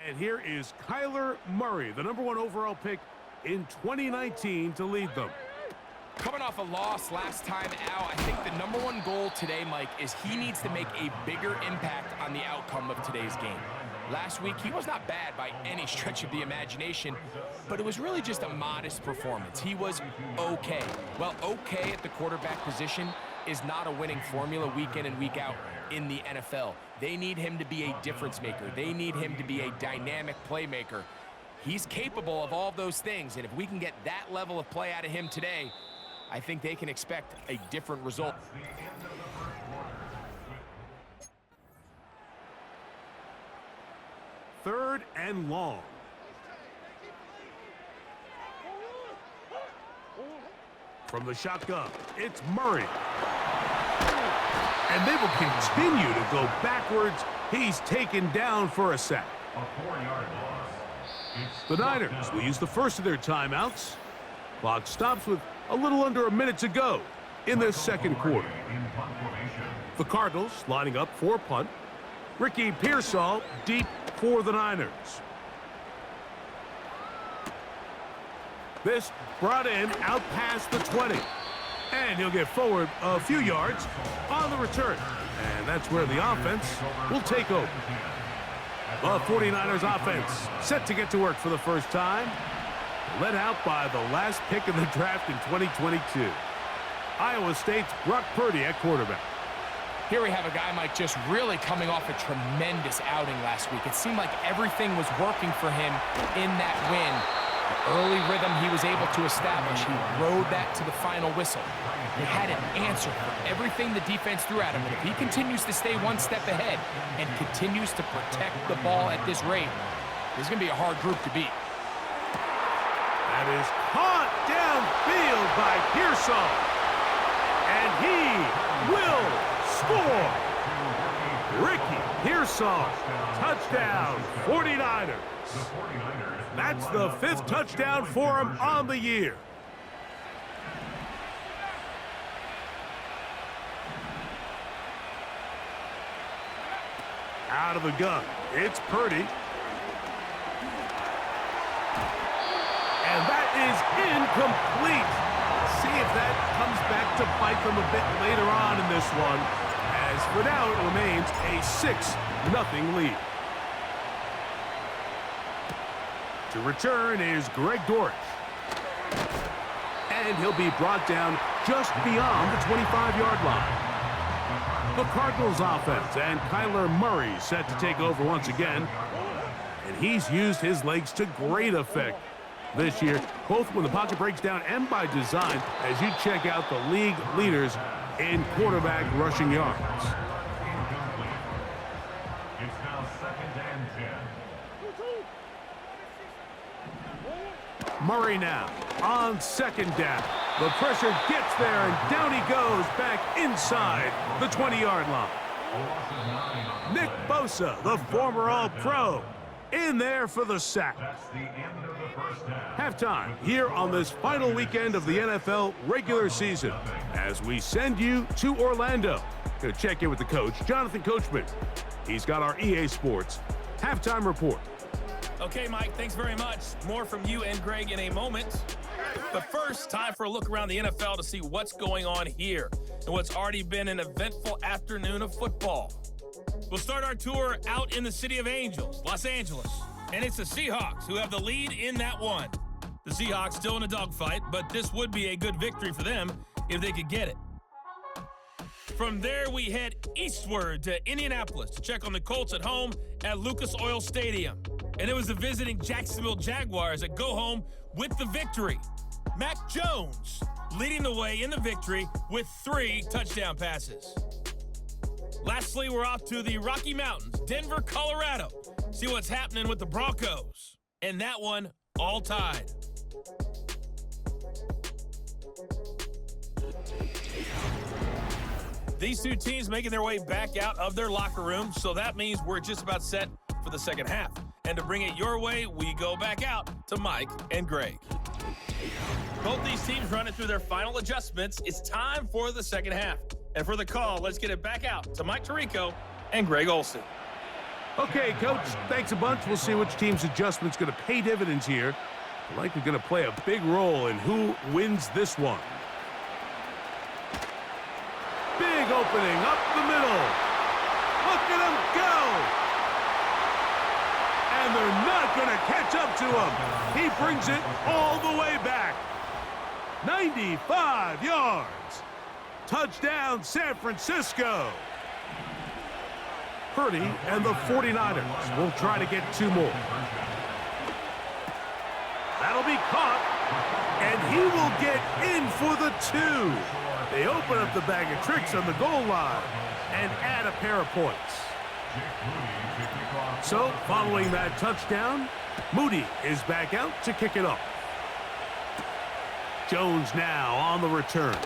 And here is Kyler Murray, the #1 overall pick in 2019 to lead them. Coming off a loss last time out, I think the #1 goal today, Mike, is he needs to make a bigger impact on the outcome of today's game. Last week, he was not bad by any stretch of the imagination, but it was really just a modest performance. He was okay. Well, okay at the quarterback position is not a winning formula week in and week out in the NFL. They need him to be a difference maker. They need him to be a dynamic playmaker. He's capable of all those things, and if we can get that level of play out of him today, I think they can expect a different result. Third and long. From the shotgun, it's Murray. And they will continue to go backwards. He's taken down for a sack. The Niners will use the first of their timeouts. Clock stops with a little under a minute to go in the second quarter. The Cardinals lining up for punt. Ricky Pearsall deep for the Niners. This brought in out past the 20. And he'll get forward a few yards on the return. And that's where the offense will take over. The 49ers offense set to get to work for the first time. Led out by the last pick in the draft in 2022. Iowa State's Brock Purdy at quarterback. Here we have a guy, Mike, just really coming off a tremendous outing last week. It seemed like everything was working for him in that win. The early rhythm he was able to establish, he rode that to the final whistle. He had an answer for everything the defense threw at him, and if he continues to stay one step ahead and continues to protect the ball at this rate, this is going to be a hard group to beat. That is caught downfield by Pearsall. And he will score. Ricky Pearsall, touchdown, 49ers. That's the 5th touchdown for him on the year. Out of the gun, it's Purdy. And that is incomplete. See if that comes back to bite them a bit later on in this one. As for now, it remains a 6-0 lead. To return is Greg Dortch. And he'll be brought down just beyond the 25-yard line. The Cardinals offense and Kyler Murray set to take over once again. And he's used his legs to great effect this year, both when the pocket breaks down and by design, as you check out the league leaders in quarterback rushing yards. It's now 2nd and 10. Murray now on 2nd down. The pressure gets there, and down he goes back inside the 20-yard line. Nick Bosa, the former All-Pro, in there for the sack. That's the end of the first half. Halftime here on this final weekend of the NFL regular season as we send you to Orlando. Going to check in with the coach, Jonathan Coachman. He's got our EA Sports halftime report. Okay, Mike, thanks very much. More from you and Greg in a moment. But first, time for a look around the NFL to see what's going on here and what's already been an eventful afternoon of football. We'll start our tour out in the City of Angels, Los Angeles. And it's the Seahawks who have the lead in that one. The Seahawks still in a dogfight, but this would be a good victory for them if they could get it. From there, we head eastward to Indianapolis to check on the Colts at home at Lucas Oil Stadium. And it was the visiting Jacksonville Jaguars that go home with the victory. Mac Jones leading the way in the victory with 3 touchdown passes. Lastly, we're off to the Rocky Mountains, Denver, Colorado. See what's happening with the Broncos. And that one all tied. These two teams making their way back out of their locker room, so that means we're just about set for the second half. And to bring it your way, we go back out to Mike and Greg. Both these teams running through their final adjustments. It's time for the second half. And for the call, let's get it back out to Mike Tirico and Greg Olsen. Okay, Coach, thanks a bunch. We'll see which team's adjustment's going to pay dividends here. Likely going to play a big role in who wins this one. Big opening up the middle. Look at him go. And they're not going to catch up to him. He brings it all the way back. 95 yards. Touchdown, San Francisco. Purdy and the 49ers will try to get 2 more. That'll be caught, and he will get in for the 2. They open up the bag of tricks on the goal line and add a pair of points. So, following that touchdown, Moody is back out to kick it off. Jones now on the return.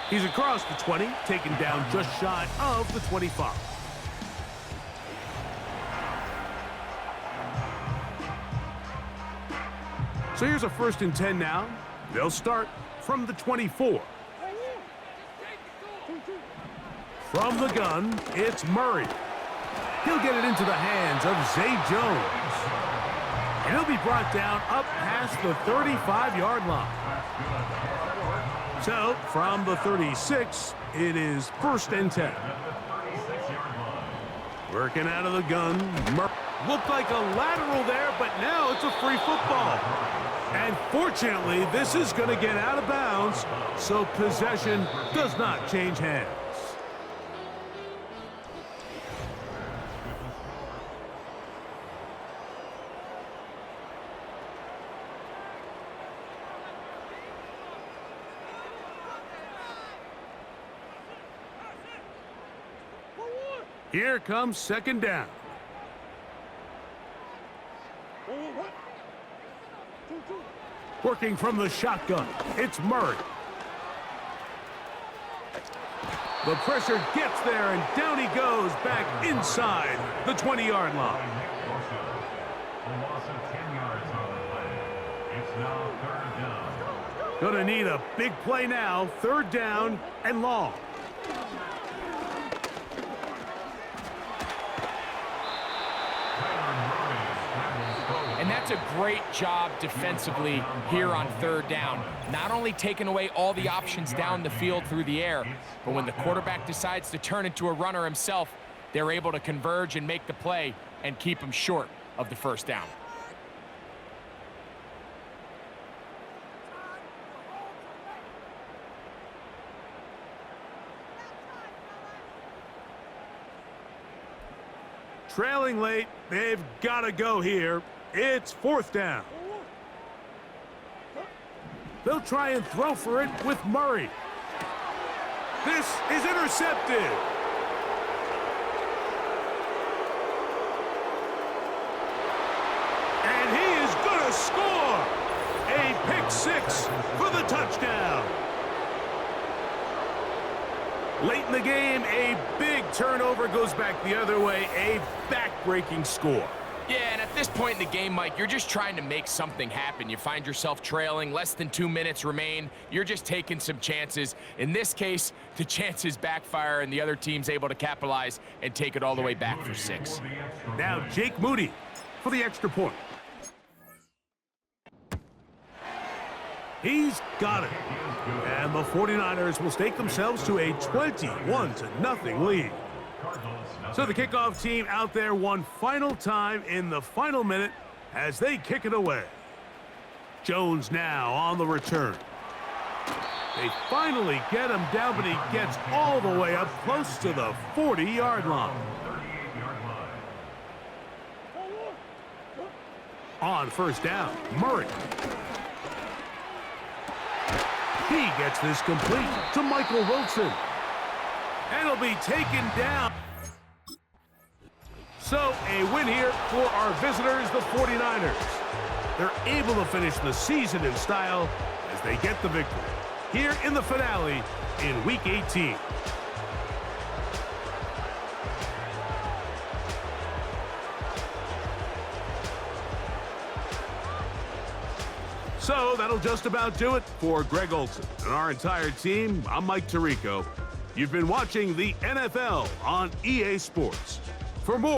He's across the 20, taken down just shy of the 25. So here's a 1st and 10 now. They'll start from the 24. From the gun, it's Murray. He'll get it into the hands of Zay Jones. And he'll be brought down up past the 35-yard line. So, from the 36, it is 1st and 10. Working out of the gun. Looked like a lateral there, but now it's a free football. And fortunately, this is going to get out of bounds, so possession does not change hands. Here comes 2nd down. Working from the shotgun, it's Murray. The pressure gets there, and down he goes back inside the 20-yard line. A loss of 10 yards on the play. It's now 3rd down. Gonna need a big play now, 3rd down and long. And that's a great job defensively here on 3rd down. Not only taking away all the options down the field through the air, but when the quarterback decides to turn into a runner himself, they're able to converge and make the play and keep him short of the 1st down. Trailing late, they've got to go here. It's 4th down. They'll try and throw for it with Murray. This is intercepted. And he is going to score. A pick 6 for the touchdown. Late in the game, a big turnover goes back the other way. A back-breaking score. Yeah, and at this point in the game, Mike, you're just trying to make something happen. You find yourself trailing, less than 2 minutes remain. You're just taking some chances. In this case, the chances backfire, and the other team's able to capitalize and take it all the way back for 6. Now Jake Moody for the extra point. He's got it. And the 49ers will stake themselves to a 21-0 lead. So the kickoff team out there one final time in the final minute as they kick it away. Jones now on the return. They finally get him down, but he gets all the way up close to the 40-yard line. On 1st down, Murray. He gets this complete to Michael Wilson. And he'll be taken down. So a win here for our visitors, the 49ers. They're able to finish the season in style as they get the victory here in the finale in Week 18. So that'll just about do it for Greg Olsen and our entire team. I'm Mike Tirico. You've been watching the NFL on EA Sports. For more